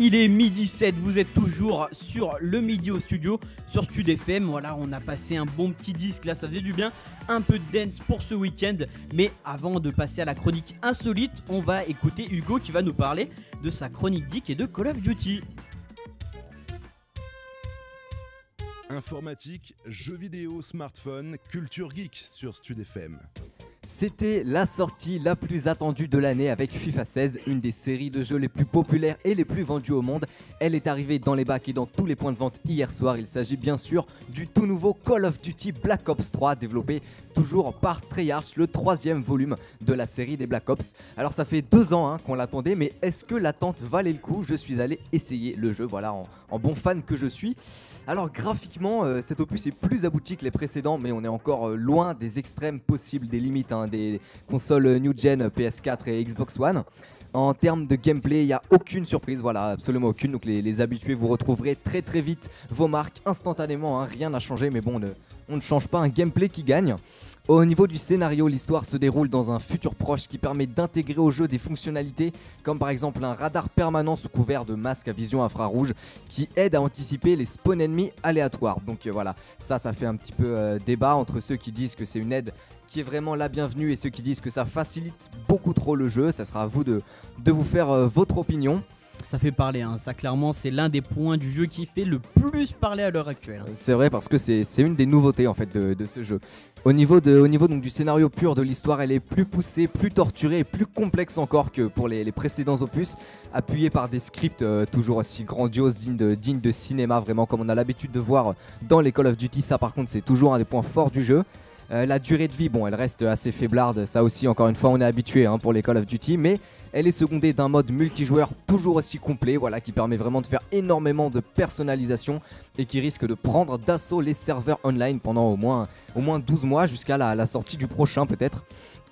Il est midi 7, vous êtes toujours sur le Midi au studio, sur Stud FM. Voilà, on a passé un bon petit disque, là ça faisait du bien, un peu de dance pour ce week-end. Mais avant de passer à la chronique insolite, on va écouter Hugo qui va nous parler de sa chronique geek et de Call of Duty. Informatique, jeux vidéo, smartphone, culture geek sur Stud FM. C'était la sortie la plus attendue de l'année avec FIFA 16, une des séries de jeux les plus populaires et les plus vendues au monde. Elle est arrivée dans les bacs et dans tous les points de vente hier soir. Il s'agit bien sûr du tout nouveau Call of Duty Black Ops 3, développé toujours par Treyarch, le troisième volume de la série des Black Ops. Alors ça fait 2 ans qu'on l'attendait, mais est-ce que l'attente valait le coup? Je suis allé essayer le jeu, voilà, en bon fan que je suis. Alors graphiquement, cet opus est plus abouti que les précédents, mais on est encore loin des extrêmes possibles, des limites des consoles New Gen PS4 et Xbox One. En termes de gameplay, il n'y a aucune surprise, voilà, absolument aucune. Donc les habitués, vous retrouverez très très vite vos marques instantanément, rien n'a changé, mais bon, on ne change pas un gameplay qui gagne. Au niveau du scénario, l'histoire se déroule dans un futur proche qui permet d'intégrer au jeu des fonctionnalités comme par exemple un radar permanent sous couvert de masque à vision infrarouge qui aide à anticiper les spawns ennemis aléatoires. Donc voilà, ça fait un petit peu débat entre ceux qui disent que c'est une aide qui est vraiment la bienvenue et ceux qui disent que ça facilite beaucoup trop le jeu. Ça sera à vous de vous faire votre opinion. Ça fait parler, ça clairement c'est l'un des points du jeu qui fait le plus parler à l'heure actuelle. C'est vrai parce que c'est une des nouveautés en fait de ce jeu. Au niveau donc, du scénario pur de l'histoire, elle est plus poussée, plus torturée et plus complexe encore que pour les précédents opus, appuyée par des scripts toujours aussi grandioses, dignes de cinéma, vraiment comme on a l'habitude de voir dans les Call of Duty. Ça par contre c'est toujours un des points forts du jeu. La durée de vie, bon, elle reste assez faiblarde, ça aussi encore une fois on est habitué pour les Call of Duty, mais elle est secondée d'un mode multijoueur toujours aussi complet, voilà, qui permet vraiment de faire énormément de personnalisation et qui risque de prendre d'assaut les serveurs online pendant au moins 12 mois jusqu'à la sortie du prochain peut-être.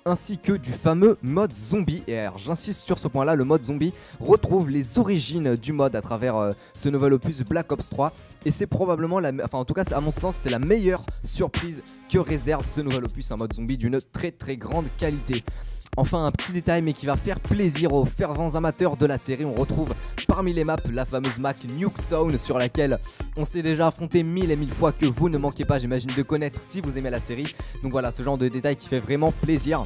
Ainsi que du fameux mode zombie. Et alors j'insiste sur ce point là, le mode zombie retrouve les origines du mode à travers ce nouvel opus Black Ops 3. Et c'est probablement, en tout cas à mon sens, c'est la meilleure surprise que réserve ce nouvel opus, un mode zombie d'une très très grande qualité. Enfin un petit détail mais qui va faire plaisir aux fervents amateurs de la série, on retrouve parmi les maps la fameuse map Nuketown sur laquelle on s'est déjà affronté 1000 et 1000 fois, que vous ne manquez pas j'imagine de connaître si vous aimez la série. Donc voilà, ce genre de détail qui fait vraiment plaisir.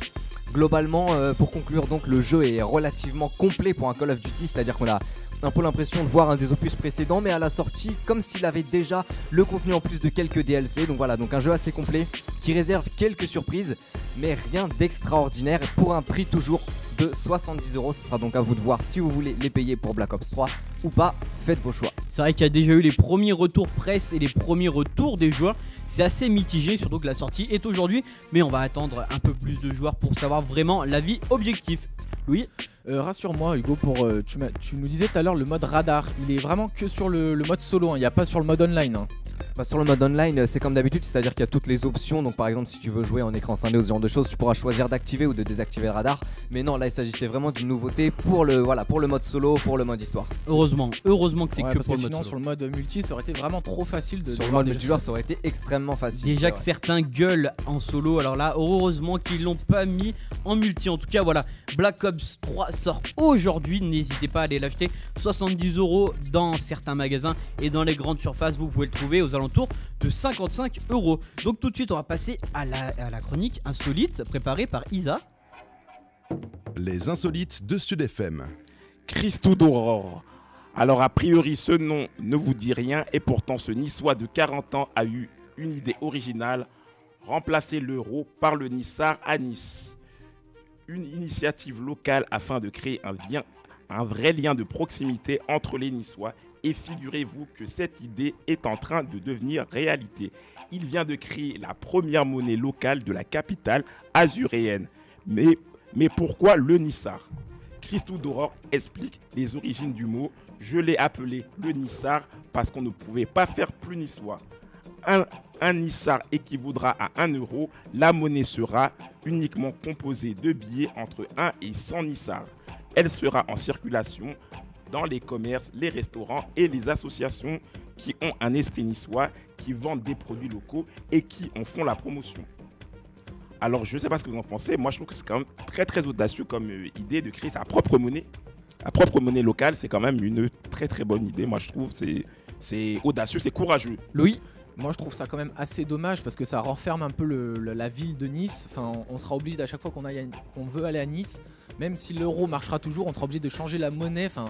Globalement, pour conclure, donc le jeu est relativement complet pour un Call of Duty, c'est-à-dire qu'on a un peu l'impression de voir un des opus précédents, mais à la sortie, comme s'il avait déjà le contenu en plus de quelques DLC. Donc voilà, donc un jeu assez complet qui réserve quelques surprises, mais rien d'extraordinaire pour un prix toujours de 70€. Ce sera donc à vous de voir si vous voulez les payer pour Black Ops 3 ou pas. Faites vos choix. C'est vrai qu'il y a déjà eu les premiers retours presse et les premiers retours des joueurs. C'est assez mitigé, surtout que la sortie est aujourd'hui, mais on va attendre un peu plus de joueurs pour savoir vraiment l'avis objectif. Louis ? Rassure-moi Hugo, tu nous disais tout à l'heure le mode radar, il est vraiment que sur le mode solo, il n'y a pas sur le mode online. Sur le mode online, c'est comme d'habitude, c'est-à-dire qu'il y a toutes les options. Donc par exemple, si tu veux jouer en écran scindé ou ce genre de choses, tu pourras choisir d'activer ou de désactiver le radar. Mais non, là il s'agissait vraiment d'une nouveauté pour le mode solo, pour le mode histoire. Heureusement que c'est que parce pour que le mode sinon solo. sur le mode multi ça aurait été vraiment trop facile de Sur le mode multijoueur, ça aurait été extrêmement facile. Déjà que certains gueulent en solo, alors là heureusement qu'ils l'ont pas mis en multi. En tout cas voilà, Black Ops 3 sort aujourd'hui, n'hésitez pas à aller l'acheter, 70€ dans certains magasins et dans les grandes surfaces vous pouvez le trouver aux alentours de 55€. Donc tout de suite on va passer à la chronique insolite préparée par Isa. Les insolites de Stud FM. Christou d'Aurore. Alors a priori ce nom ne vous dit rien et pourtant ce Niçois de 40 ans a eu une idée originale, remplacer l'euro par le Nissar à Nice. Une initiative locale afin de créer un vrai lien de proximité entre les Niçois. Et figurez-vous que cette idée est en train de devenir réalité. Il vient de créer la première monnaie locale de la capitale azuréenne. Mais pourquoi le Nissar ? Christou d'Aurore explique les origines du mot. Je l'ai appelé le Nissar parce qu'on ne pouvait pas faire plus niçois. Un Nissar équivaudra à 1€. La monnaie sera uniquement composée de billets entre 1 et 100 Nissars. Elle sera en circulation dans les commerces, les restaurants et les associations qui ont un esprit niçois, qui vendent des produits locaux et qui en font la promotion. Alors je ne sais pas ce que vous en pensez, moi je trouve que c'est quand même très très audacieux comme idée de créer sa propre monnaie. la propre monnaie locale, c'est quand même une très très bonne idée. Moi, je trouve c'est audacieux, c'est courageux. Louis? Moi je trouve ça quand même assez dommage parce que ça renferme un peu la ville de Nice. Enfin, on sera obligé à chaque fois qu'on veut aller à Nice, même si l'euro marchera toujours, on sera obligé de changer la monnaie. Enfin,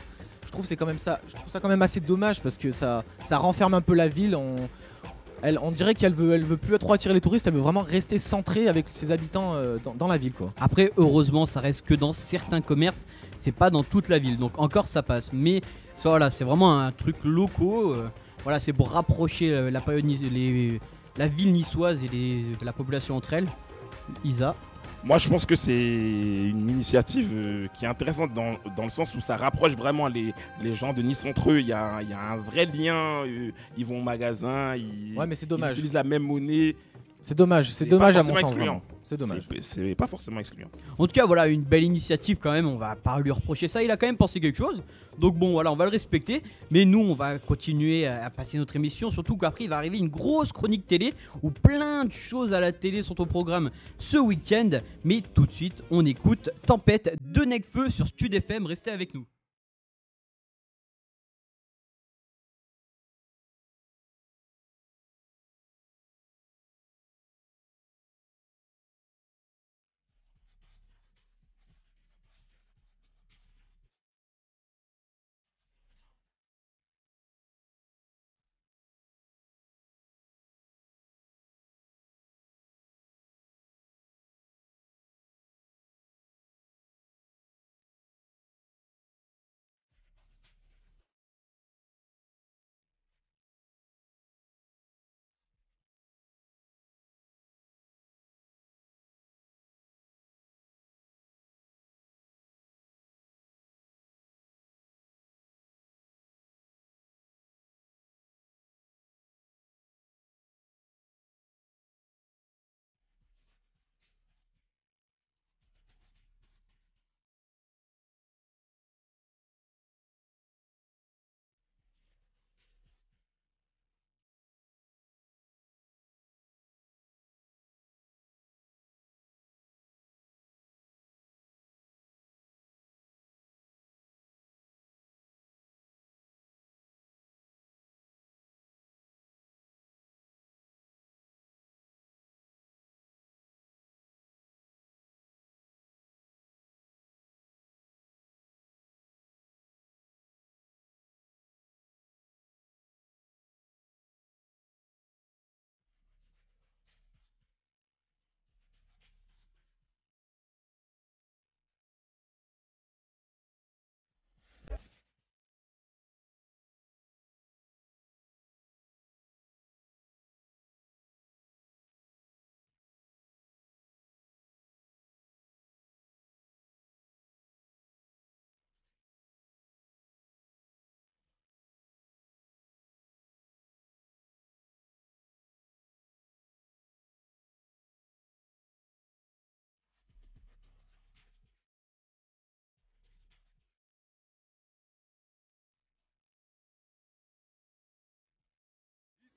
je trouve ça quand même assez dommage parce que ça renferme un peu la ville. On dirait qu'elle veut plus trop attirer les touristes, elle veut vraiment rester centrée avec ses habitants dans la ville, quoi. Après, heureusement, ça reste que dans certains commerces, c'est pas dans toute la ville, donc encore ça passe. Mais ça, voilà, c'est vraiment un truc locaux. Voilà, c'est pour rapprocher la ville niçoise et la population entre elles. Isa? Moi, je pense que c'est une initiative qui est intéressante dans le sens où ça rapproche vraiment les gens de Nice entre eux. Il y a un vrai lien. Ils vont au magasin, Ouais, mais c'est dommage. ils utilisent la même monnaie. C'est dommage pas à mon forcément sens. excluant. Vraiment. C'est dommage. C'est pas forcément excluant. En tout cas, voilà, une belle initiative quand même. On va pas lui reprocher ça. Il a quand même pensé quelque chose. Donc bon, voilà, on va le respecter. Mais nous, on va continuer à passer notre émission. Surtout qu'après, il va arriver une grosse chronique télé où plein de choses à la télé sont au programme ce week-end. Mais tout de suite, on écoute Tempête de Necfeu sur Stud FM. Restez avec nous.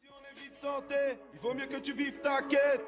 Si on est vite tenté, il vaut mieux que tu vives ta quête.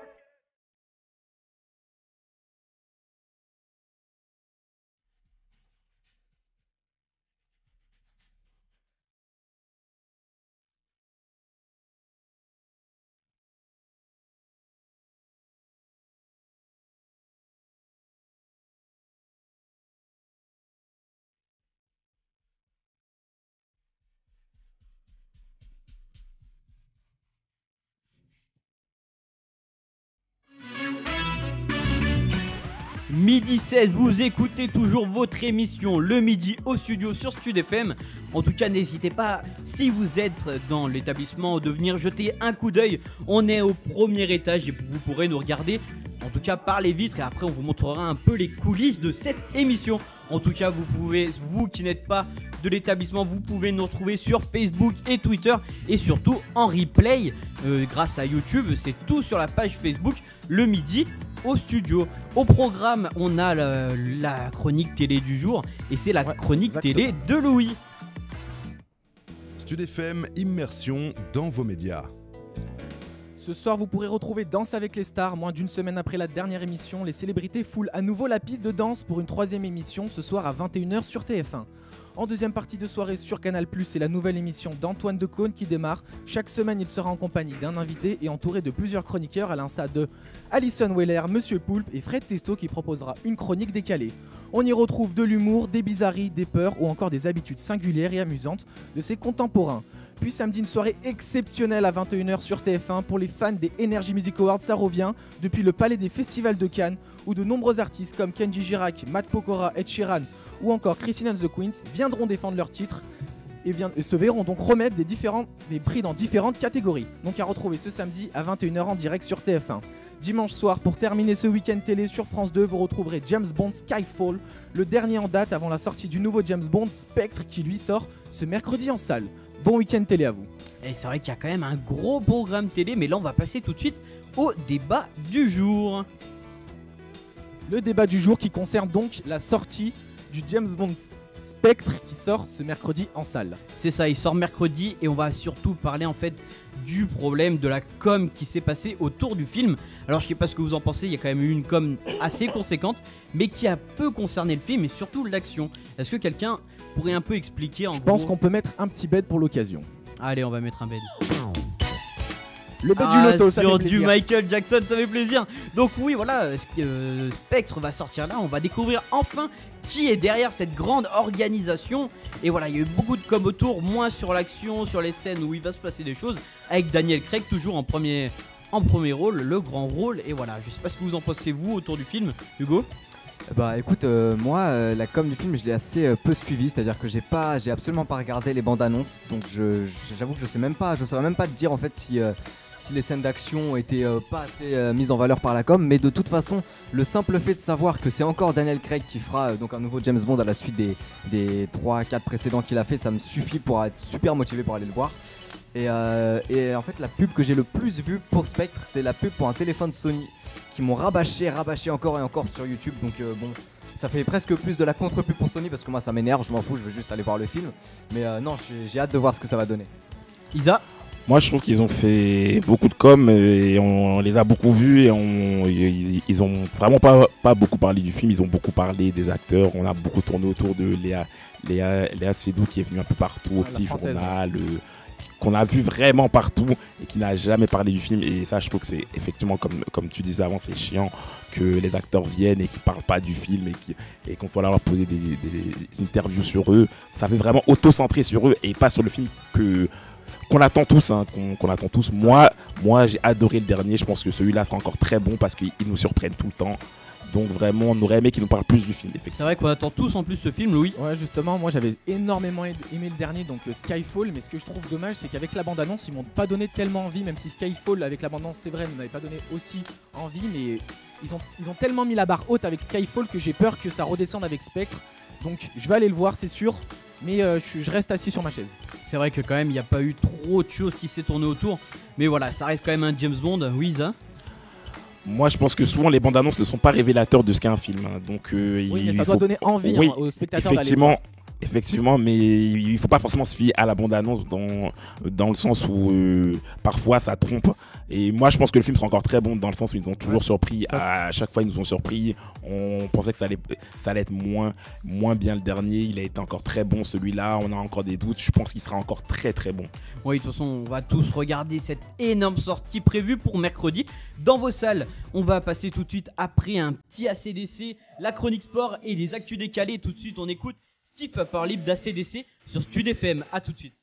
Midi 16, vous écoutez toujours votre émission Le Midi au studio sur Stud FM. En tout cas, n'hésitez pas, si vous êtes dans l'établissement, de venir jeter un coup d'œil. On est au premier étage et vous pourrez nous regarder, en tout cas par les vitres, et après on vous montrera un peu les coulisses de cette émission. En tout cas, vous qui n'êtes pas de l'établissement, vous pouvez nous retrouver sur Facebook et Twitter, et surtout en replay grâce à YouTube. C'est tout sur la page Facebook Le Midi au studio. Au programme, on a la chronique télé du jour, et c'est la chronique télé de Louis. Stud FM, immersion dans vos médias. Ce soir, vous pourrez retrouver Danse avec les stars. Moins d'une semaine après la dernière émission, les célébrités foulent à nouveau la piste de danse pour une troisième émission ce soir à 21h sur TF1. En deuxième partie de soirée sur Canal+, c'est la nouvelle émission d'Antoine Decaune qui démarre. Chaque semaine, il sera en compagnie d'un invité et entouré de plusieurs chroniqueurs à l'instar de Alison Weller, Monsieur Poulpe et Fred Testo qui proposera une chronique décalée. On y retrouve de l'humour, des bizarreries, des peurs ou encore des habitudes singulières et amusantes de ses contemporains. Puis samedi, une soirée exceptionnelle à 21h sur TF1 pour les fans des Energy Music Awards, ça revient depuis le Palais des Festivals de Cannes où de nombreux artistes comme Kenji Girac, Matt Pokora, Ed Sheeran ou encore Christine and the Queens viendront défendre leurs titres et se verront donc remettre des prix dans différentes catégories. Donc à retrouver ce samedi à 21h en direct sur TF1. Dimanche soir, pour terminer ce week-end télé sur France 2, vous retrouverez James Bond Skyfall, le dernier en date avant la sortie du nouveau James Bond Spectre qui lui sort ce mercredi en salle. Bon week-end télé à vous. Et c'est vrai qu'il y a quand même un gros programme télé, mais là on va passer tout de suite au débat du jour. Le débat du jour qui concerne donc la sortie du James Bond Spectre qui sort ce mercredi en salle. C'est ça, il sort mercredi et on va surtout parler en fait du problème de la com qui s'est passée autour du film. Alors je sais pas ce que vous en pensez, il y a quand même eu une com assez conséquente, mais qui a peu concerné le film et surtout l'action. Est-ce que quelqu'un pourrait un peu expliquer en Je gros... pense qu'on peut mettre un petit bed pour l'occasion. Allez, on va mettre un bed. Le bed du loto, ça sur fait du plaisir. Michael Jackson, ça fait plaisir. Donc oui, voilà, Spectre va sortir là, on va découvrir enfin qui est derrière cette grande organisation. Et voilà, il y a eu beaucoup de com autour, moins sur l'action, sur les scènes où il va se passer des choses, avec Daniel Craig toujours en premier rôle, le grand rôle. Et voilà, je sais pas ce que vous en pensez vous autour du film, Hugo. Bah écoute, moi la com du film je l'ai assez peu suivi, c'est-à-dire que j'ai absolument pas regardé les bandes annonces, donc j'avoue que je saurais même pas te dire en fait si les scènes d'action étaient pas assez mises en valeur par la com, mais de toute façon le simple fait de savoir que c'est encore Daniel Craig qui fera donc un nouveau James Bond à la suite des 3-4 précédents qu'il a fait, ça me suffit pour être super motivé pour aller le voir. Et en fait la pub que j'ai le plus vue pour Spectre, c'est la pub pour un téléphone Sony qui m'ont rabâché encore et encore sur YouTube, donc bon, ça fait presque plus de la contre-pub pour Sony parce que moi ça m'énerve, je m'en fous, je veux juste aller voir le film, mais non, j'ai hâte de voir ce que ça va donner. Isa. Moi, je trouve qu'ils ont fait beaucoup de com et on les a beaucoup vus et ils ont vraiment pas beaucoup parlé du film, ils ont beaucoup parlé des acteurs. On a beaucoup tourné autour de Léa Seydoux qui est venue un peu partout au petit journal, qu'on a vu vraiment partout et qui n'a jamais parlé du film. Et ça, je trouve que c'est effectivement, comme tu disais avant, c'est chiant que les acteurs viennent et qu'ils parlent pas du film et qu'on soit là leur poser des interviews sur eux. Ça fait vraiment auto-centré sur eux et pas sur le film qu'on attend tous, qu'on attend tous. Moi j'ai adoré le dernier, je pense que celui-là sera encore très bon parce qu'ils nous surprennent tout le temps. Donc vraiment, on aurait aimé qu'ils nous parlent plus du film. C'est vrai qu'on attend tous en plus ce film, Louis. Ouais, justement, moi j'avais énormément aimé le dernier, donc Skyfall, mais ce que je trouve dommage, c'est qu'avec la bande-annonce, ils m'ont pas donné tellement envie, même si Skyfall, avec la bande-annonce, c'est vrai, ne m'avait pas donné aussi envie, mais ils ont tellement mis la barre haute avec Skyfall que j'ai peur que ça redescende avec Spectre. Donc je vais aller le voir, c'est sûr, mais je reste assis sur ma chaise. C'est vrai que quand même, il n'y a pas eu trop de choses qui s'est tourné autour, mais voilà, ça reste quand même un James Bond. Oui, Isa. Moi, je pense que souvent les bandes annonces ne sont pas révélateurs de ce qu'est un film. Donc, oui, mais ça doit donner envie aux spectateurs d'aller voir. Effectivement, mais il faut pas forcément se fier à la bande-annonce dans le sens où parfois ça trompe. Et moi, je pense que le film sera encore très bon dans le sens où ils nous ont toujours surpris. À chaque fois, ils nous ont surpris. On pensait que ça allait être moins bien le dernier. Il a été encore très bon celui-là. On a encore des doutes. Je pense qu'il sera encore très très bon. Oui, de toute façon, on va tous regarder cette énorme sortie prévue pour mercredi dans vos salles. On va passer tout de suite après un petit ACDC, la chronique sport et les actus décalés. Tout de suite, on écoute Steve Upper Lip d'ACDC sur Stud FM. A tout de suite.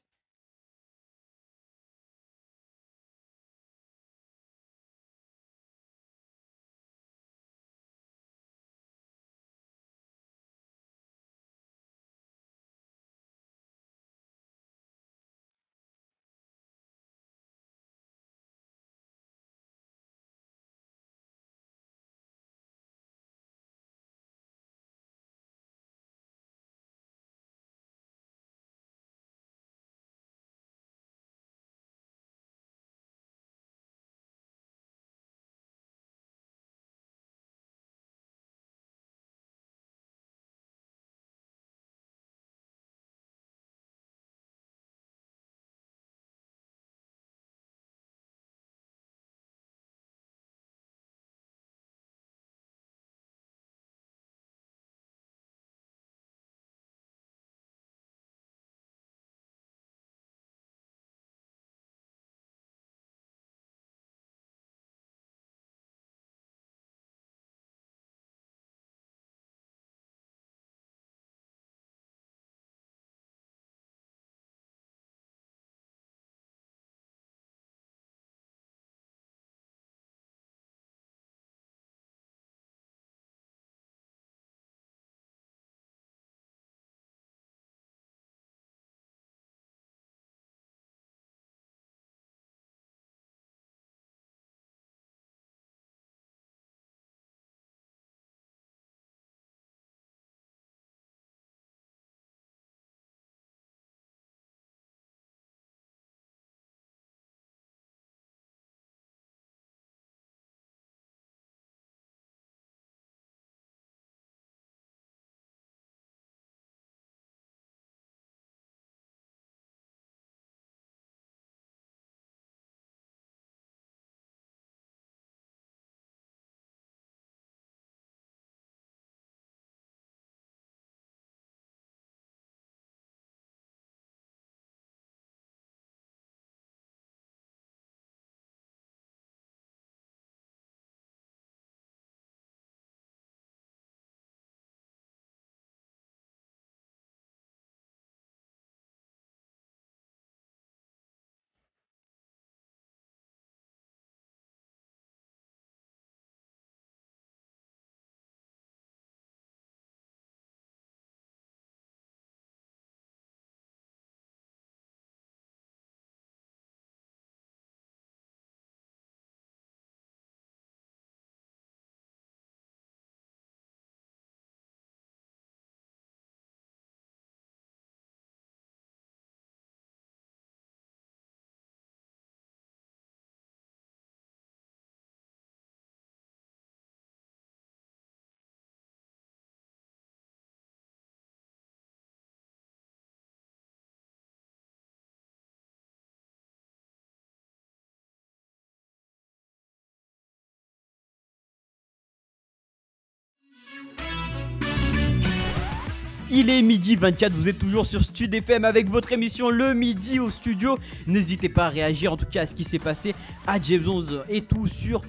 Il est midi 24, vous êtes toujours sur Stud FM avec votre émission Le Midi au studio. N'hésitez pas à réagir en tout cas à ce qui s'est passé à James 11 et tout sur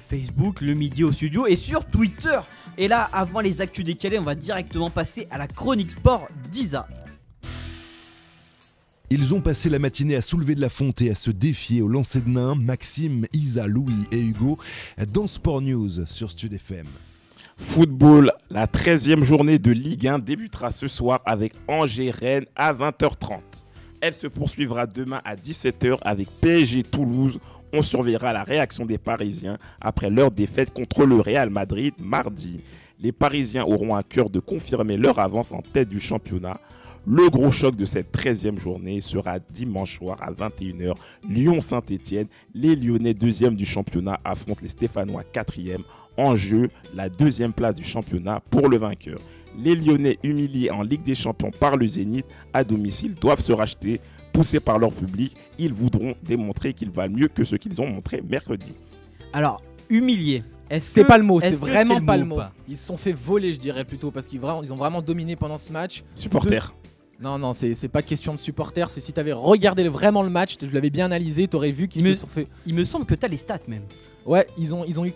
Facebook, Le Midi au studio et sur Twitter. Et là, avant les actus décalées, on va directement passer à la chronique sport d'Isa. Ils ont passé la matinée à soulever de la fonte et à se défier au lancer de nain. Maxime, Isa, Louis et Hugo dans Sport News sur Stud FM. Football, la 13e journée de Ligue 1 débutera ce soir avec Angers-Rennes à 20h30. Elle se poursuivra demain à 17h avec PSG-Toulouse. On surveillera la réaction des Parisiens après leur défaite contre le Real Madrid mardi. Les Parisiens auront à cœur de confirmer leur avance en tête du championnat. Le gros choc de cette 13e journée sera dimanche soir à 21h. Lyon-Saint-Etienne, les Lyonnais 2e du championnat affrontent les Stéphanois 4e. En jeu, la 2e place du championnat pour le vainqueur. Les Lyonnais humiliés en Ligue des Champions par le Zénith à domicile doivent se racheter. Poussés par leur public, ils voudront démontrer qu'ils valent mieux que ce qu'ils ont montré mercredi. Alors, humilié. C'est pas le mot, c'est est-ce que vraiment c'est pas le le mot mot. ou pas Ils se sont fait voler, je dirais plutôt, parce qu'ils ont vraiment dominé pendant ce match. Supporters. Non, c'est pas question de supporters, c'est si t'avais regardé vraiment le match, je l'avais bien analysé, t'aurais vu qu'ils se sont fait... Il me semble que t'as les stats même. Ouais, ils ont eu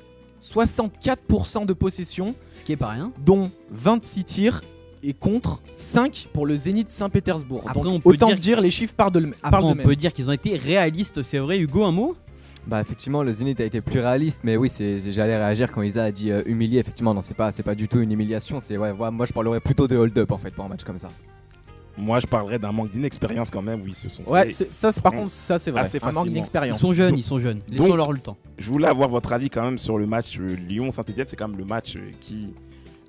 64% de possession, Ce qui est pas rien. dont 26 tirs et contre 5 pour le Zénith Saint-Pétersbourg. Après, Donc, on peut autant dire dire les chiffres parlent Après, on d'eux-mêmes. peut dire qu'ils ont été réalistes, c'est vrai. Hugo, un mot? Bah effectivement le Zénith a été plus réaliste, mais oui j'allais réagir quand Isa a dit humilié. Effectivement non, c'est pas du tout une humiliation, c'est moi je parlerais plutôt de hold-up en fait pour un match comme ça. Moi, je parlerais d'un manque d'inexpérience quand même où ils se sont Ouais, fait. par contre, ça c'est vrai. assez Un manque facilement. Ils d'expérience. sont jeunes, Donc- ils sont jeunes. donc- Laissons-leur le temps. Je voulais avoir votre avis quand même sur le match Lyon-Saint-Etienne. C'est quand même le match qui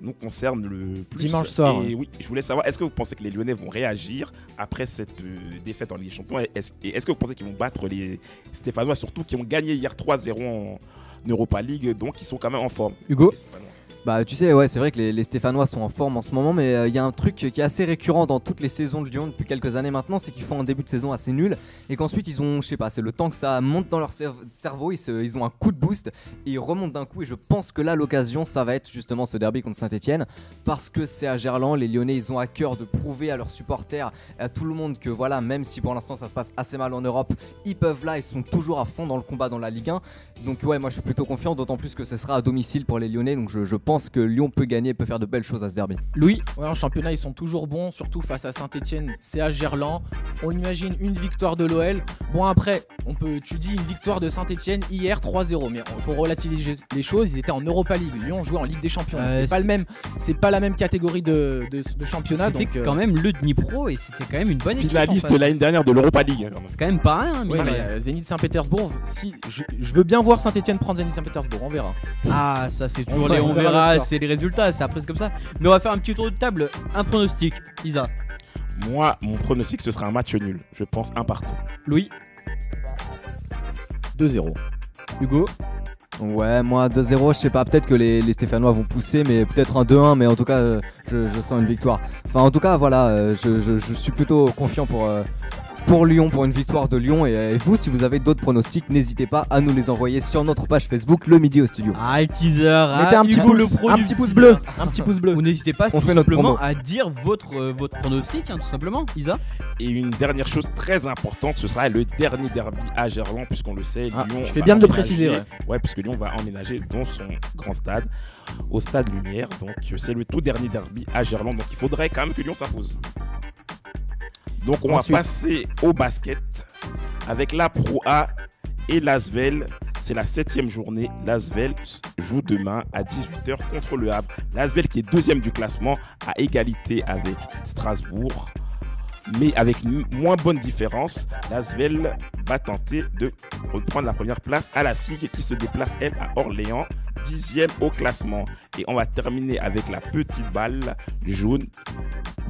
nous concerne le plus. Dimanche soir, Et oui, je voulais savoir, est-ce que vous pensez que les Lyonnais vont réagir après cette défaite en Ligue des Champions et est-ce que vous pensez qu'ils vont battre les Stéphanois, surtout qui ont gagné hier 3-0 en Europa League, donc ils sont quand même en forme. Hugo? Les Stéphanois. Bah tu sais ouais c'est vrai que les Stéphanois sont en forme en ce moment, mais il y a un truc qui est assez récurrent dans toutes les saisons de Lyon depuis quelques années maintenant, c'est qu'ils font un début de saison assez nul et qu'ensuite ils ont, je sais pas, c'est le temps que ça monte dans leur cerveau, ils ont un coup de boost et ils remontent d'un coup, et je pense que là l'occasion ça va être justement ce derby contre Saint-Etienne, parce que c'est à Gerland, les Lyonnais ils ont à cœur de prouver à leurs supporters, à tout le monde que voilà, même si pour l'instant ça se passe assez mal en Europe, ils peuvent là, ils sont toujours à fond dans le combat dans la Ligue 1. Donc ouais, moi je suis plutôt confiant, d'autant plus que ce sera à domicile pour les Lyonnais, donc je pense que Lyon peut gagner, peut faire de belles choses à ce derby. Louis? Ouais, en championnat, ils sont toujours bons, surtout face à Saint-Etienne, c'est à Gerland. On imagine une victoire de l'OL. Bon, après, tu dis une victoire de Saint-Etienne hier 3-0, mais pour relativiser les choses, ils étaient en Europa League. Lyon jouait en Ligue des Champions. Donc c'est pas la même catégorie de championnat. C'était Donc, quand même le Dnipro et c'était quand même une bonne équipe. Finaliste en face. l'année dernière de l'Europa League. Quand même. C'est quand même pas rien, ouais, mine de mais, rien. Zénith Saint-Pétersbourg, si je veux bien voir Saint-Etienne prendre Zénith Saint-Pétersbourg, on verra. Ah, ça c'est toujours On les on verra verra, le score. c'est les résultats, c'est après c'est comme ça. Mais on va faire un petit tour de table, un pronostic. Isa? Moi, mon pronostic, ce sera un match nul. Je pense un partout. Louis? 2-0. Hugo? Ouais, moi 2-0, je sais pas, peut-être que les Stéphanois vont pousser, mais peut-être un 2-1, mais en tout cas je sens une victoire. Enfin en tout cas voilà, je suis plutôt confiant pour Lyon, pour une victoire de Lyon, et vous si vous avez d'autres pronostics, n'hésitez pas à nous les envoyer sur notre page Facebook Le Midi au studio. Ah, le teaser. Mettez un petit Hugo, le pouce, pro un du petit pouce teaser. bleu, un petit pouce bleu. Ou n'hésitez pas On tout fait notre simplement promo. à dire votre pronostic, hein, tout simplement. Isa? Et une dernière chose très importante, ce sera le dernier derby à Gerland, puisqu'on le sait, Ah, Lyon tu fais va bien de le emménager- préciser, Ouais, puisque Lyon va emménager dans son grand stade, au stade Lumière. Donc c'est le tout dernier derby à Gerland, donc il faudrait quand même que Lyon s'impose. Donc on Ensuite. va passer au basket avec la Pro A et l'Asvel. C'est la 7e journée. L'Asvel joue demain à 18h contre le Havre. L'Asvel qui est 2e du classement à égalité avec Strasbourg. Mais avec une moins bonne différence, l'Asvel va tenter de reprendre la première place à la SIG qui se déplace elle à Orléans, 10e au classement. Et on va terminer avec la petite balle jaune,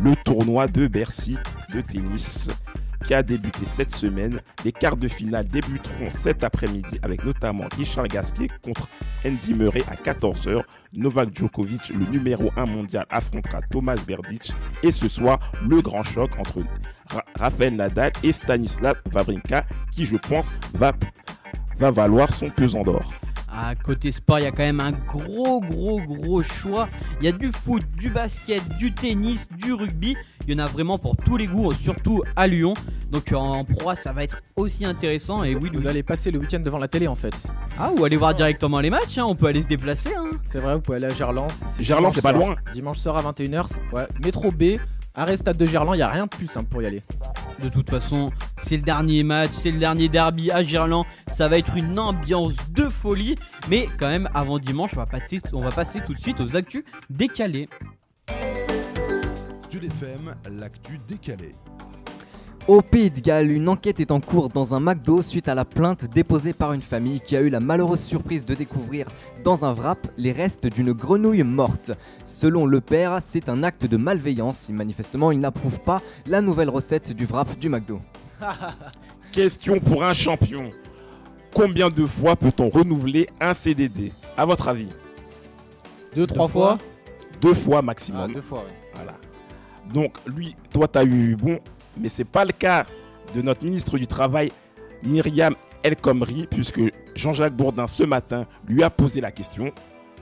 le tournoi de Bercy de tennis qui a débuté cette semaine. Les quarts de finale débuteront cet après-midi avec notamment Richard Gasquet contre Andy Murray à 14h. Novak Djokovic, le numéro 1 mondial, affrontera Thomas Berdych. Et ce soir, le grand choc entre Rafael Nadal et Stanislav Wawrinka qui, je pense, va valoir son pesant d'or. À côté sport, il y a quand même un gros choix. Il y a du foot, du basket, du tennis, du rugby. Il y en a vraiment pour tous les goûts, surtout à Lyon. Donc en proie, ça va être aussi intéressant. Et oui, Vous allez passer le week-end devant la télé en fait. ah, ou aller voir directement les matchs, hein, on peut aller se déplacer. Hein. C'est vrai, vous pouvez aller à Gerland. Gerland, c'est pas loin. Dimanche soir à 21h. Ouais. Métro B, arrêt stade de Gerland, il n'y a rien de plus simple pour y aller. De toute façon, c'est le dernier match, c'est le dernier derby à Gerland. Ça va être une ambiance de folie. Mais quand même, avant dimanche, on va passer tout de suite aux actus décalées. Sud FM, l'actu décalée. Au Pays de Galles, une enquête est en cours dans un McDo suite à la plainte déposée par une famille qui a eu la malheureuse surprise de découvrir dans un wrap les restes d'une grenouille morte. Selon le père, c'est un acte de malveillance. Manifestement, il n'approuve pas la nouvelle recette du wrap du McDo. Question pour un champion. Combien de fois peut-on renouveler un CDD, à votre avis? 2-3 fois. 2 fois maximum. 2 fois, ouais. Voilà. Donc lui, toi t'as eu bon, mais c'est pas le cas de notre ministre du Travail, Myriam El Khomri, puisque Jean-Jacques Bourdin ce matin lui a posé la question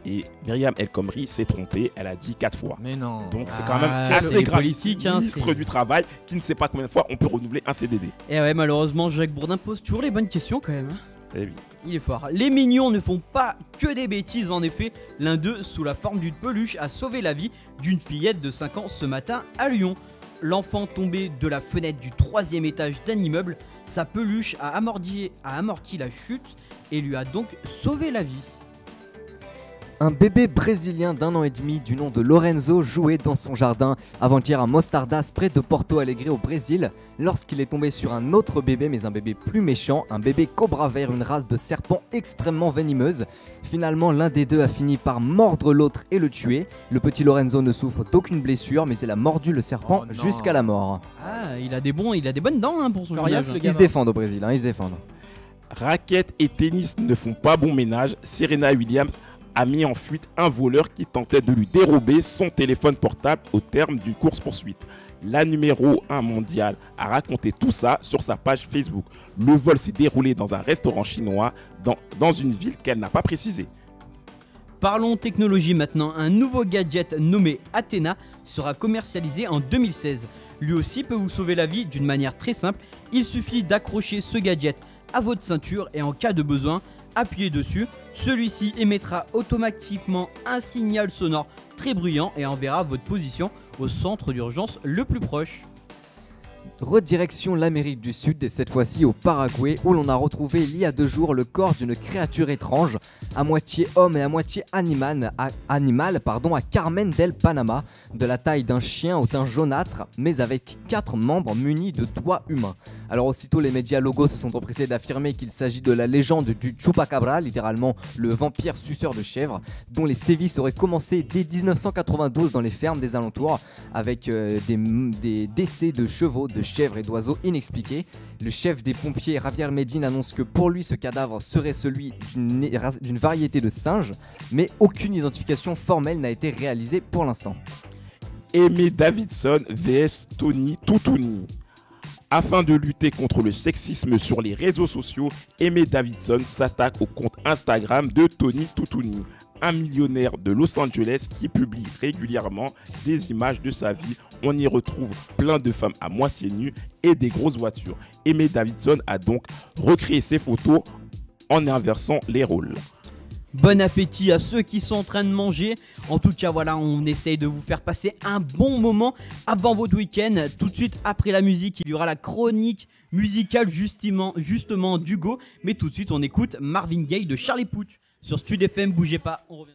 et Myriam El Khomri s'est trompée, elle a dit 4 fois. Mais non. Donc c'est quand même c'est assez grave. politique, hein, Ministre c'est- du Travail qui ne sait pas combien de fois on peut renouveler un CDD. Et ouais, malheureusement, Jacques Bourdin pose toujours les bonnes questions quand même. Hein. Eh oui. Il est fort. Les mignons ne font pas que des bêtises en effet. L'un d'eux, sous la forme d'une peluche, a sauvé la vie d'une fillette de 5 ans ce matin à Lyon. L'enfant tombé de la fenêtre du 3e étage d'un immeuble, sa peluche a amorti la chute et lui a donc sauvé la vie. Un bébé brésilien d'1 an et demi du nom de Lorenzo jouait dans son jardin avant-hier à Mostardas près de Porto Alegre au Brésil lorsqu'il est tombé sur un autre bébé, mais un bébé plus méchant, un bébé cobra vert, une race de serpent extrêmement venimeuse. Finalement, l'un des deux a fini par mordre l'autre et le tuer. Le petit Lorenzo ne souffre d'aucune blessure, mais il a mordu le serpent Oh non. jusqu'à la mort. Ah, il a des bonnes dents hein, pour son Coriace, village. le Ils gars. se défendent au Brésil, ils se défendent. Raquettes et tennis ne font pas bon ménage. Serena Williams a mis en fuite un voleur qui tentait de lui dérober son téléphone portable au terme d'une course-poursuite. La numéro 1 mondiale a raconté tout ça sur sa page Facebook. Le vol s'est déroulé dans un restaurant chinois dans une ville qu'elle n'a pas précisée. Parlons technologie maintenant. Un nouveau gadget nommé Athena sera commercialisé en 2016. Lui aussi peut vous sauver la vie d'une manière très simple. Il suffit d'accrocher ce gadget à votre ceinture et en cas de besoin, appuyez dessus. Celui-ci émettra automatiquement un signal sonore très bruyant et enverra votre position au centre d'urgence le plus proche. Redirection l'Amérique du Sud et cette fois-ci au Paraguay où l'on a retrouvé il y a 2 jours le corps d'une créature étrange, à moitié homme et à moitié animal à Carmen del Panama, de la taille d'un chien au teint jaunâtre mais avec 4 membres munis de doigts humains. Alors aussitôt les médias locaux se sont empressés d'affirmer qu'il s'agit de la légende du Chupacabra, littéralement le vampire suceur de chèvres, dont les sévices auraient commencé dès 1992 dans les fermes des alentours, avec des décès de chevaux, de chèvres et d'oiseaux inexpliqués. Le chef des pompiers, Javier Medine, annonce que pour lui ce cadavre serait celui d'une variété de singes, mais aucune identification formelle n'a été réalisée pour l'instant. Aimé Davidson vs Tony Toutouni. Afin de lutter contre le sexisme sur les réseaux sociaux, Aimé Davidson s'attaque au compte Instagram de Tony Toutouni, un millionnaire de Los Angeles qui publie régulièrement des images de sa vie. On y retrouve plein de femmes à moitié nues et des grosses voitures. Aimé Davidson a donc recréé ses photos en inversant les rôles. Bon appétit à ceux qui sont en train de manger. En tout cas, voilà, on essaye de vous faire passer un bon moment avant votre week-end. Tout de suite, après la musique, il y aura la chronique musicale justement d'Hugo. Mais tout de suite, on écoute Marvin Gaye de Charlie Puth sur Stud FM. Bougez pas, on revient.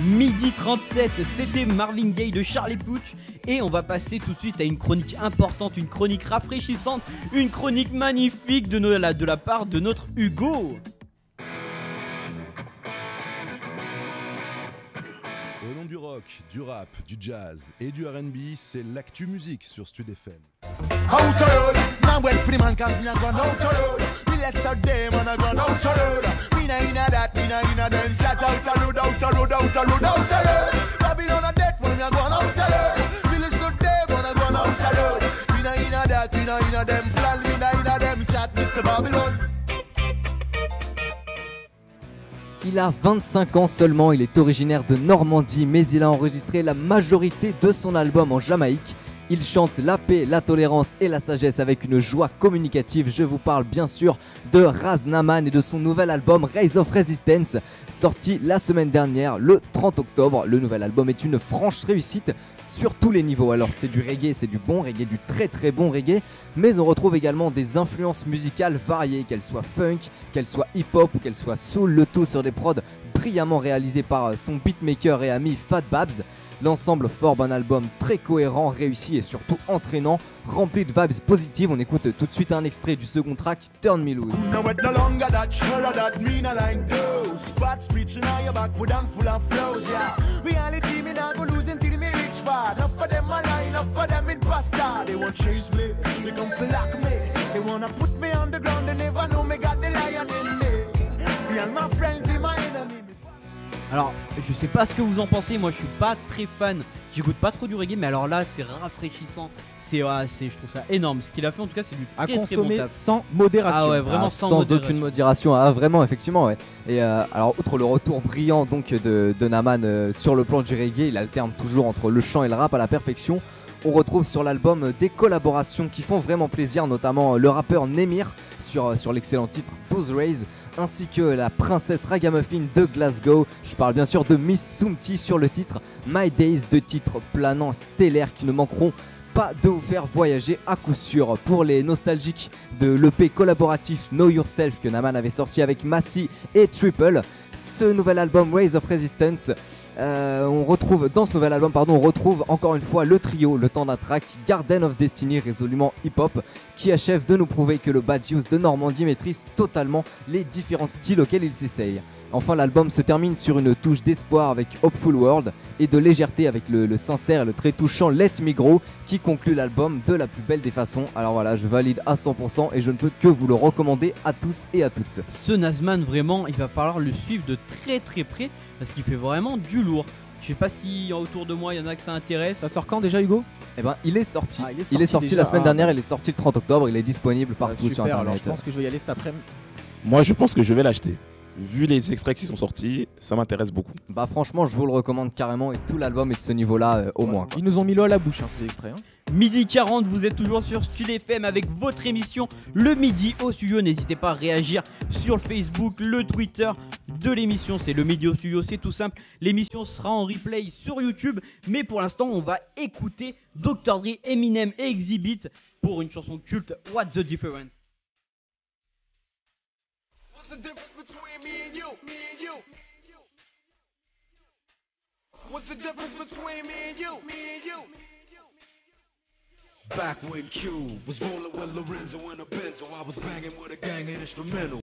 Midi 37, c'était Marvin Gaye de Charlie Puth. Et on va passer tout de suite à une chronique importante, une chronique rafraîchissante, une chronique magnifique de la part de notre Hugo. Au nom du rock, du rap, du jazz et du R&B, c'est l'actu musique sur Stud FM. Il a 25 ans seulement, il est originaire de Normandie, mais il a enregistré la majorité de son album en Jamaïque. Il chante la paix, la tolérance et la sagesse avec une joie communicative. Je vous parle bien sûr de Raz Naman et de son nouvel album Rise of Resistance, sorti la semaine dernière, le 30 octobre. Le nouvel album est une franche réussite sur tous les niveaux. Alors c'est du reggae, c'est du bon reggae, du très très bon reggae, mais on retrouve également des influences musicales variées, qu'elles soient funk, qu'elles soient hip-hop ou qu'elles soient soul, le tout sur des prods brillamment réalisés par son beatmaker et ami Fat Babs. L'ensemble forme un album très cohérent, réussi et surtout entraînant, rempli de vibes positives. On écoute tout de suite un extrait du second track, Turn Me Loose. Alors, je sais pas ce que vous en pensez, moi je suis pas très fan, j'écoute pas trop du reggae, mais alors là c'est rafraîchissant, je trouve ça énorme. Ce qu'il a fait en tout cas, c'est du à très très bon consommer taf. sans modération. Ah ouais, vraiment sans modération. Aucune modération, vraiment effectivement ouais. Et alors outre le retour brillant donc de Naman sur le plan du reggae, il alterne toujours entre le chant et le rap à la perfection. On retrouve sur l'album des collaborations qui font vraiment plaisir, notamment le rappeur Nemir sur l'excellent titre 12 Rays, ainsi que la princesse Ragamuffin de Glasgow. Je parle bien sûr de Miss Soumti sur le titre My Days, deux titres planants stellaires qui ne manqueront pas de vous faire voyager à coup sûr. Pour les nostalgiques de l'EP collaboratif Know Yourself que Naman avait sorti avec Massy et Triple, ce nouvel album Rise of Resistance, dans ce nouvel album, on retrouve encore une fois le trio, le temps d'un track, Garden of Destiny, résolument hip-hop, qui achève de nous prouver que le Bad Juice de Normandie maîtrise totalement les différents styles auxquels il s'essaye. Enfin, l'album se termine sur une touche d'espoir avec Hopeful World et de légèreté avec le sincère et le très touchant Let Me Grow qui conclut l'album de la plus belle des façons. Alors voilà, je valide à 100% et je ne peux que vous le recommander à tous et à toutes. Ce Nazman, vraiment, il va falloir le suivre de très très près parce qu'il fait vraiment du lourd. Je sais pas si autour de moi il y en a que ça intéresse. Ça sort quand déjà, Hugo? Eh ben, il est sorti. Ah, il est sorti déjà. la semaine Ah, dernière, ouais. il est sorti le 30 octobre, il est disponible partout sur Super, alors internet. je pense que je vais y aller cet après-midi. Moi, je pense que je vais l'acheter. Vu les extraits qui sont sortis, ça m'intéresse beaucoup. Bah franchement, je vous le recommande carrément et tout l'album est de ce niveau-là au moins. Ils nous ont mis l'eau à la bouche, ces extraits. Midi 40, vous êtes toujours sur Stud FM avec votre émission Le Midi au Studio. N'hésitez pas à réagir sur le Facebook, le Twitter de l'émission. C'est Le Midi au Studio, c'est tout simple. L'émission sera en replay sur YouTube. Mais pour l'instant, on va écouter Dr. Dre, Eminem et Exhibit pour une chanson culte, What's the Difference? What's the difference between me and you? Me and you. What's the difference between me and you? Me and you. Back when Q was rolling with Lorenzo in a Benzo, I was banging with a gang of instrumental.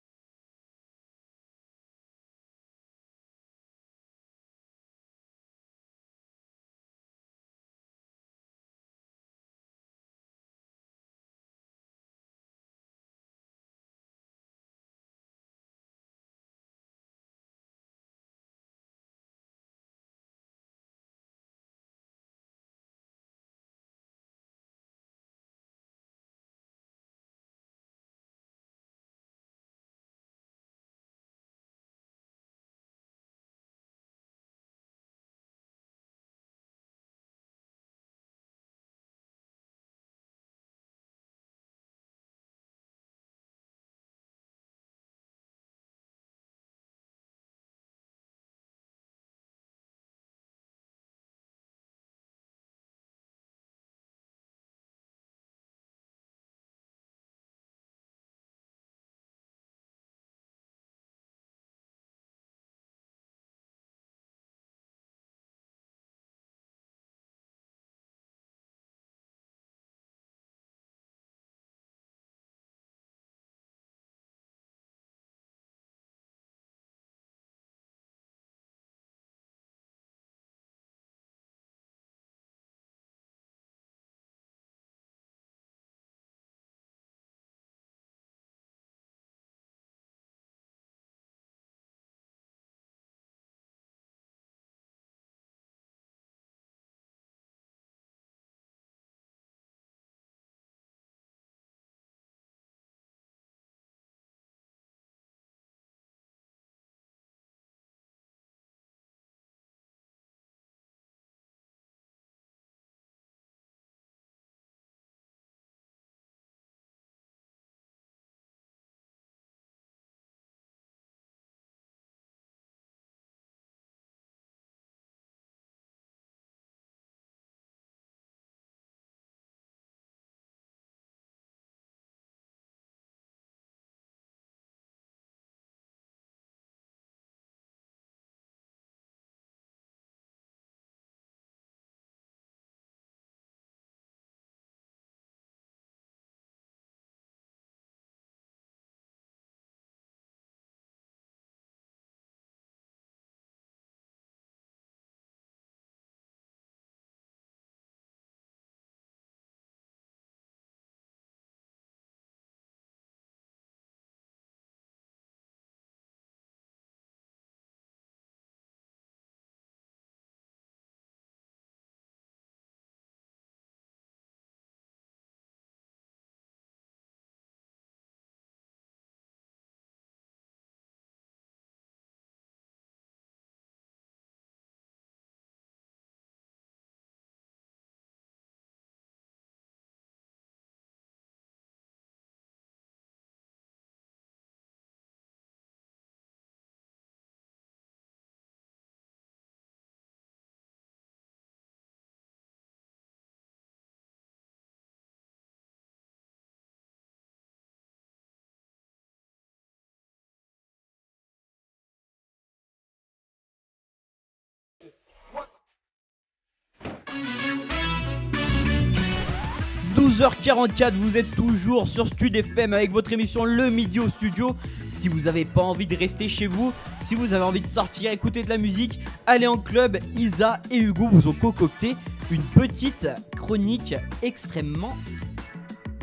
11h44, vous êtes toujours sur Stud FM avec votre émission Le Midi au Studio. Si vous n'avez pas envie de rester chez vous, si vous avez envie de sortir, écouter de la musique, allez en club. Isa et Hugo vous ont concocté une petite chronique extrêmement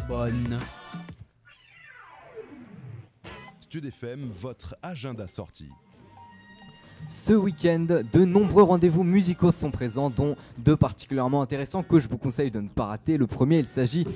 bonne. Stud FM, votre agenda sorti. Ce week-end, de nombreux rendez-vous musicaux sont présents, dont deux particulièrement intéressants que je vous conseille de ne pas rater. Le premier, il s'agit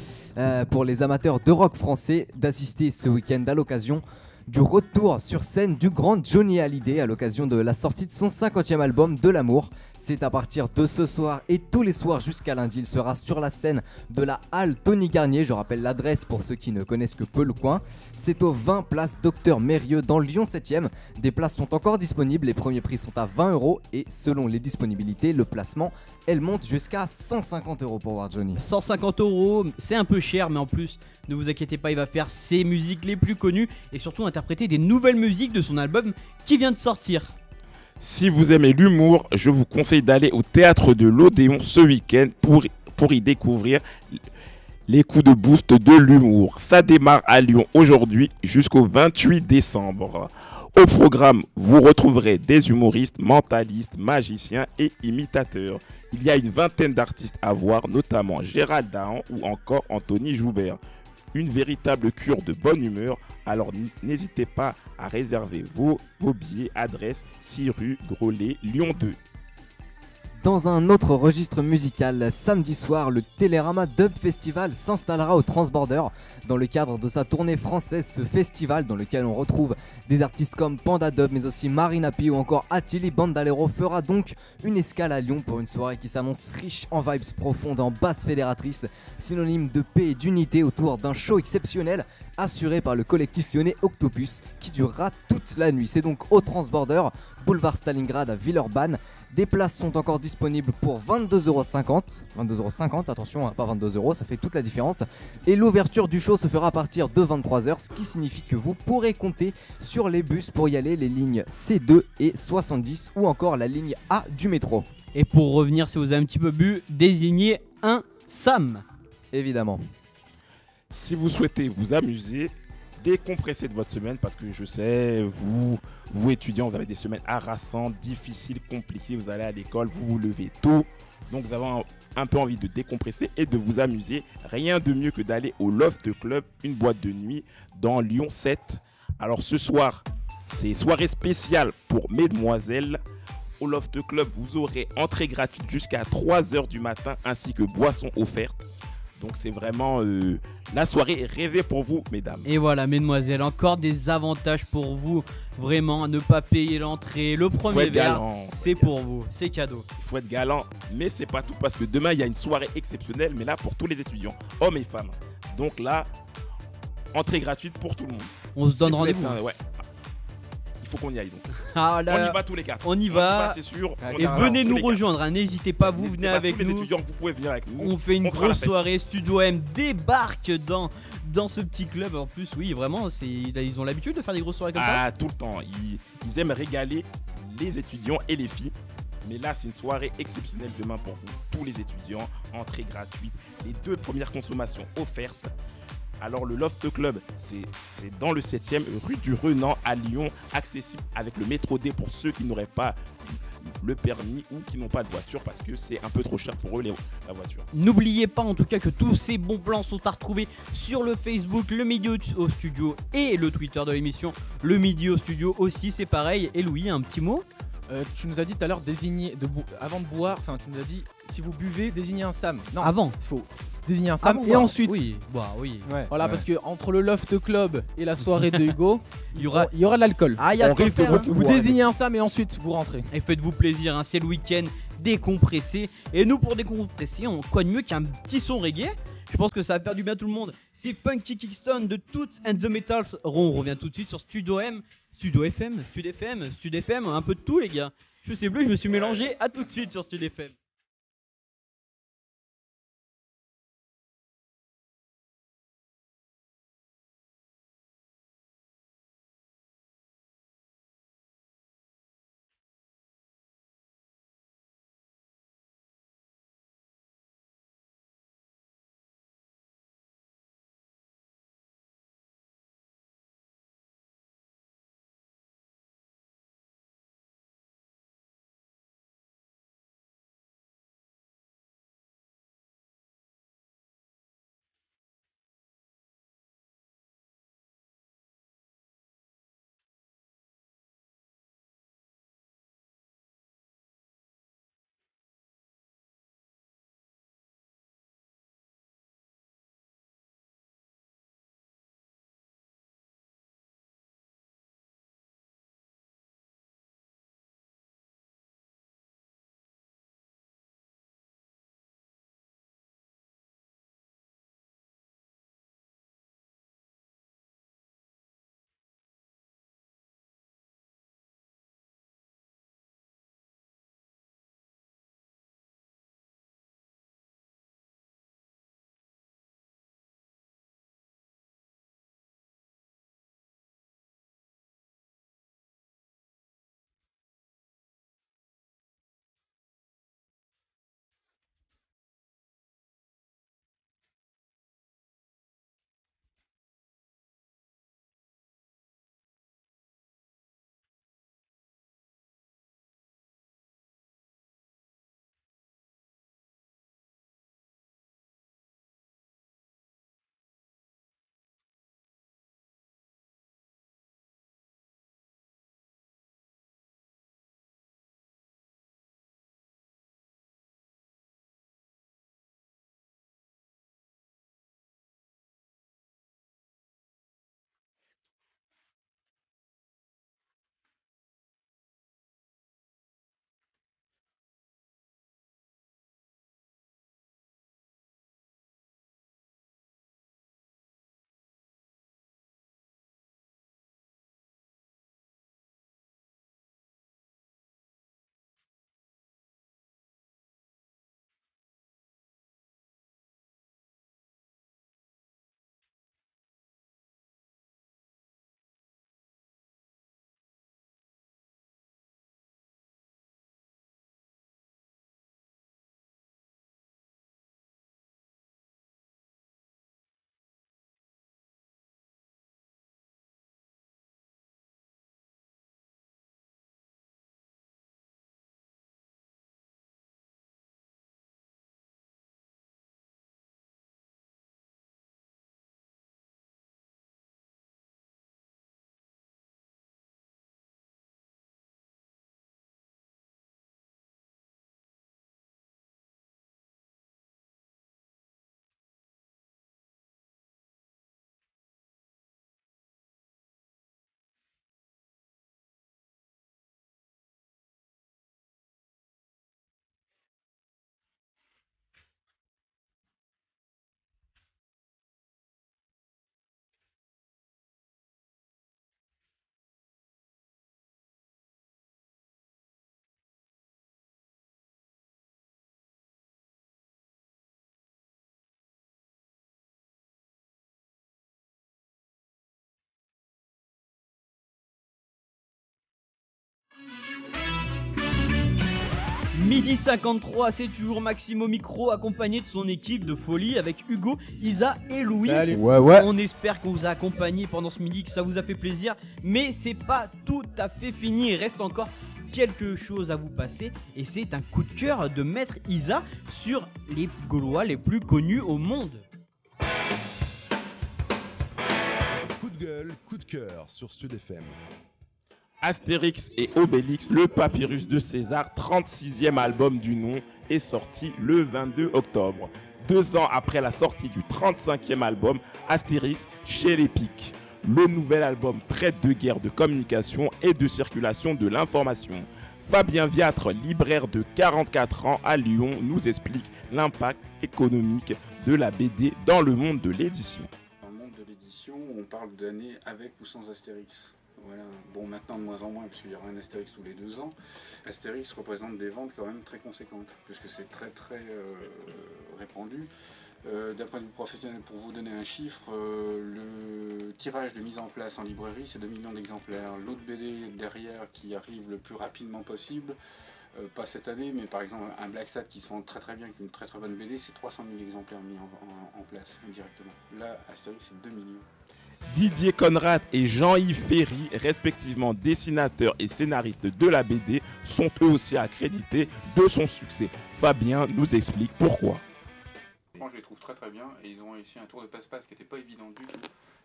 pour les amateurs de rock français d'assister ce week-end à l'occasion du retour sur scène du grand Johnny Hallyday à l'occasion de la sortie de son 50e album De l'amour. C'est à partir de ce soir et tous les soirs jusqu'à lundi, il sera sur la scène de la halle Tony Garnier. Je rappelle l'adresse pour ceux qui ne connaissent que peu le coin. C'est au 20 place Docteur Mérieux dans Lyon 7e. Des places sont encore disponibles, les premiers prix sont à 20 € et selon les disponibilités, le placement, elle monte jusqu'à 150 € pour voir Johnny. 150 €, c'est un peu cher, mais en plus, ne vous inquiétez pas, il va faire ses musiques les plus connues et surtout interpréter des nouvelles musiques de son album qui vient de sortir. Si vous aimez l'humour, je vous conseille d'aller au théâtre de l'Odéon ce week-end pour y découvrir les coups de boost de l'humour. Ça démarre à Lyon aujourd'hui jusqu'au 28 décembre. Au programme, vous retrouverez des humoristes, mentalistes, magiciens et imitateurs. Il y a une vingtaine d'artistes à voir, notamment Gérald Dahan ou encore Anthony Joubert. Une véritable cure de bonne humeur, alors n'hésitez pas à réserver vos billets. Adresse 6 rue Grolet, Lyon 2. Dans un autre registre musical, samedi soir, le Télérama Dub Festival s'installera au Transborder. Dans le cadre de sa tournée française, ce festival dans lequel on retrouve des artistes comme Panda Dub, mais aussi Marina P ou encore Attili Bandalero, fera donc une escale à Lyon pour une soirée qui s'annonce riche en vibes profondes, en basses fédératrices, synonyme de paix et d'unité autour d'un show exceptionnel assuré par le collectif lyonnais Octopus qui durera toute la nuit. C'est donc au Transborder, boulevard Stalingrad à Villeurbanne. Des places sont encore disponibles pour 22,50 €. 22,50 €, attention, hein, pas 22 €, ça fait toute la différence. Et l'ouverture du show se fera à partir de 23 h, ce qui signifie que vous pourrez compter sur les bus pour y aller, les lignes C2 et 70 ou encore la ligne A du métro. Et pour revenir, si vous avez un petit peu bu, désignez un Sam. Évidemment. Si vous souhaitez vous amuser, décompresser de votre semaine, parce que je sais, vous étudiants, vous avez des semaines harassantes, difficiles, compliquées, vous allez à l'école, vous vous levez tôt, donc vous avez un peu envie de décompresser et de vous amuser. Rien de mieux que d'aller au Loft Club, une boîte de nuit dans Lyon 7. Alors ce soir, c'est soirée spéciale pour mesdemoiselles. Au Loft Club, vous aurez entrée gratuite jusqu'à 3 h du matin ainsi que boissons offertes. Donc c'est vraiment la soirée rêvée pour vous, mesdames. Et voilà, mesdemoiselles, encore des avantages pour vous. Vraiment, ne pas payer l'entrée. Le premier verre, c'est pour vous, c'est cadeau. Il faut être galant, mais c'est pas tout parce que demain il y a une soirée exceptionnelle, mais là pour tous les étudiants, hommes et femmes. Donc là, entrée gratuite pour tout le monde. On se donne rendez-vous. Ouais. Il faut qu'on y aille donc. Ah là, on y va tous les quatre. On y va, c'est sûr. Et venez nous rejoindre, hein. N'hésitez pas, vous venez avec tous nous. Les étudiants, vous pouvez venir avec nous. On fait une grosse soirée. Studio M débarque dans ce petit club. En plus, oui, vraiment, ils ont l'habitude de faire des grosses soirées comme ça. Ah, tout le temps. Ils aiment régaler les étudiants et les filles. Mais là, c'est une soirée exceptionnelle demain pour vous. Tous les étudiants, entrée gratuite. Les 2 premières consommations offertes. Alors le Loft Club, c'est dans le 7e, rue du Renan à Lyon, accessible avec le métro D pour ceux qui n'auraient pas le permis ou qui n'ont pas de voiture parce que c'est un peu trop cher pour eux la voiture. N'oubliez pas en tout cas que tous ces bons plans sont à retrouver sur le Facebook, le Midi au Studio et le Twitter de l'émission, le Midi au Studio aussi, c'est pareil. Et Louis, un petit mot? Tu nous as dit tout à l'heure avant de boire, enfin tu nous as dit si vous buvez, désignez un Sam. Non, avant. Il faut désigner un Sam et boire. ensuite. Oui, boire, oui. Ouais, voilà, parce que entre le Loft Club et la soirée de Hugo, il y aura de l'alcool. Ah, il y a de faire, hein. Vous désignez un Sam et ensuite vous rentrez. Et faites-vous plaisir, hein. C'est le week-end décompressé. Et nous, pour décompresser, on quoi de mieux qu'un petit son reggae? Je pense que ça va faire du bien à tout le monde. C'est Funky Kingston de Toots and the Metals. On revient tout de suite sur Studio M. Studio FM, Stud FM, un peu de tout les gars. Je sais plus, je me suis mélangé. À tout de suite sur Stud FM. Midi 53, c'est toujours Maxime au micro, accompagné de son équipe de folie avec Hugo, Isa et Louis. Salut. Ouais. On espère qu'on vous a accompagné pendant ce midi, que ça vous a fait plaisir, mais c'est pas tout à fait fini, il reste encore quelque chose à vous passer, et c'est un coup de cœur de Maître Isa sur les Gaulois les plus connus au monde. Coup de gueule, coup de cœur sur Stud FM. Astérix et Obélix, le papyrus de César, 36e album du nom, est sorti le 22 octobre. 2 ans après la sortie du 35e album, Astérix chez les Pics. Le nouvel album traite de guerre de communication et de circulation de l'information. Fabien Viatre, libraire de 44 ans à Lyon, nous explique l'impact économique de la BD dans le monde de l'édition. Dans le monde de l'édition, on parle d'années avec ou sans Astérix. Voilà. Bon, maintenant de moins en moins, puisqu'il y aura un Astérix tous les 2 ans. Astérix représente des ventes quand même très conséquentes, puisque c'est très répandu. D'un point de vue professionnel, pour vous donner un chiffre, le tirage de mise en place en librairie, c'est 2 millions d'exemplaires. L'autre BD derrière qui arrive le plus rapidement possible, pas cette année, mais par exemple un Black Sat qui se vend très bien, qui est une très bonne BD, c'est 300 000 exemplaires mis en place directement. Là, Astérix, c'est 2 millions. Didier Conrad et Jean-Yves Ferry, respectivement dessinateurs et scénaristes de la BD, sont eux aussi accrédités de son succès. Fabien nous explique pourquoi. Moi, je les trouve très bien et ils ont réussi un tour de passe-passe qui n'était pas évident du tout.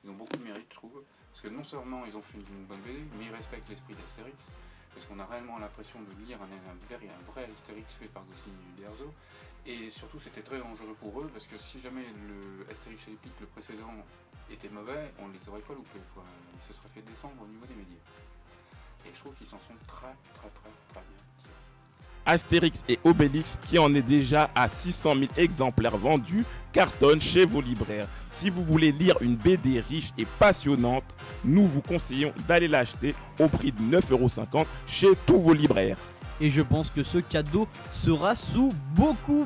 Ils ont beaucoup de mérite, je trouve, parce que non seulement ils ont fait une bonne BD, mais ils respectent l'esprit d'Astérix, parce qu'on a réellement l'impression de lire un vrai Astérix fait par Goscinny et Uderzo. Et surtout, c'était très dangereux pour eux, parce que si jamais le Astérix chez les Pics, le précédent, était mauvais, on ne les aurait pas loupés, quoi. Ils se seraient fait descendre au niveau des médias. Et je trouve qu'ils s'en sont très bien. Astérix et Obélix, qui en est déjà à 600 000 exemplaires vendus, cartonne chez vos libraires. Si vous voulez lire une BD riche et passionnante, nous vous conseillons d'aller l'acheter au prix de 9,50 € chez tous vos libraires. Et je pense que ce cadeau sera sous beaucoup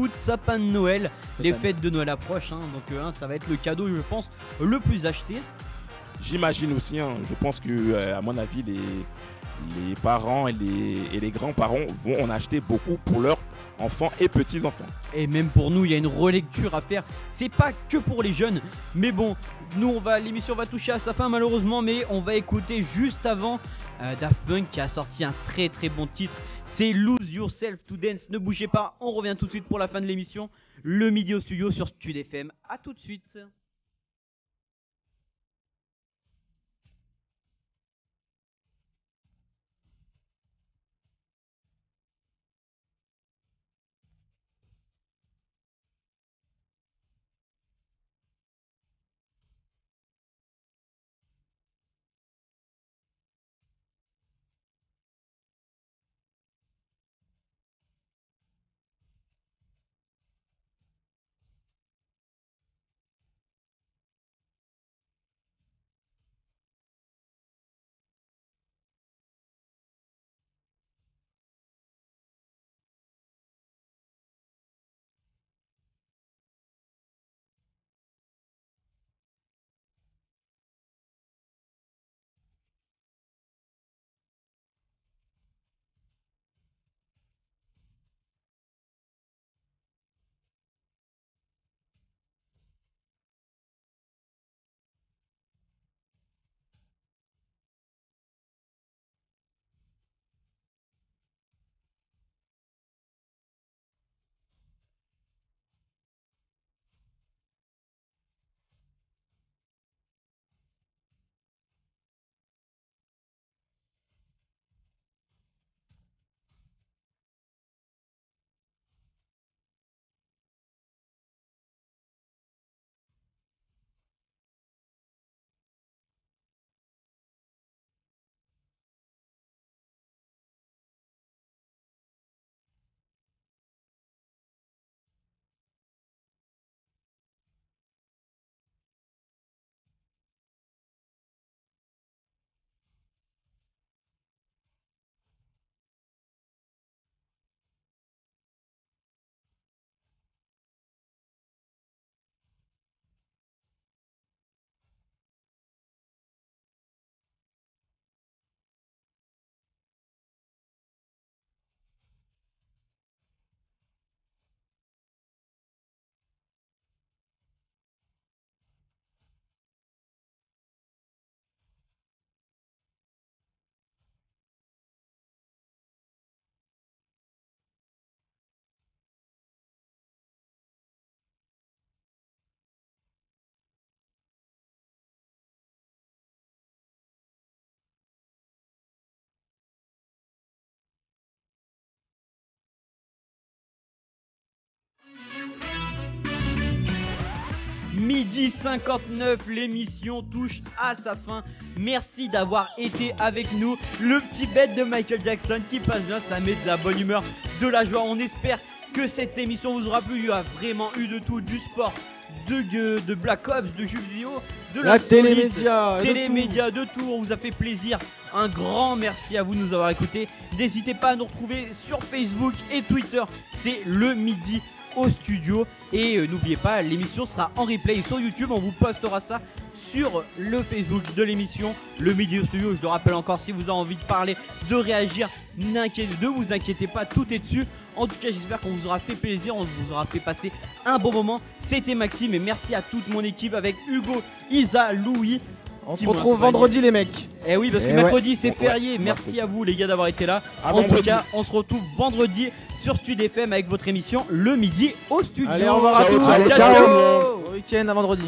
de sapins de Noël. Les fêtes de Noël approchent, hein, donc ça va être le cadeau, je pense, le plus acheté. J'imagine aussi, je pense que, à mon avis, les parents et les grands-parents vont en acheter beaucoup pour leurs enfants et petits-enfants. Et même pour nous, il y a une relecture à faire. C'est pas que pour les jeunes, mais bon, nous l'émission va toucher à sa fin malheureusement, mais on va écouter juste avant Daft Punk qui a sorti un très bon titre. C'est Lose Yourself to Dance. Ne bougez pas, on revient tout de suite pour la fin de l'émission. Le midi au studio sur Stud FM. À tout de suite. Midi 59, l'émission touche à sa fin. Merci d'avoir été avec nous. Le petit bête de Michael Jackson qui passe bien, ça met de la bonne humeur, de la joie. On espère que cette émission vous aura plu. Il y a vraiment eu de tout, du sport, de Black Ops, de jeux vidéo, de la télémédia, de tout. On vous a fait plaisir. Un grand merci à vous de nous avoir écoutés. N'hésitez pas à nous retrouver sur Facebook et Twitter. C'est le midi au studio. Et n'oubliez pas, l'émission sera en replay sur YouTube. On vous postera ça sur le Facebook de l'émission, le midi au studio. Je le rappelle encore, si vous avez envie de parler, de réagir, ne vous inquiétez pas, tout est dessus. En tout cas, j'espère qu'on vous aura fait plaisir, on vous aura fait passer un bon moment. C'était Maxime et merci à toute mon équipe avec Hugo, Isa, Louis. On se retrouve vendredi les mecs. Eh oui, parce que mercredi c'est férié. Merci à vous les gars d'avoir été là. En tout cas, on se retrouve vendredi sur Stud FM avec votre émission Le Midi au studio. Allez, au revoir à tous. Ciao. Bon week-end à vendredi.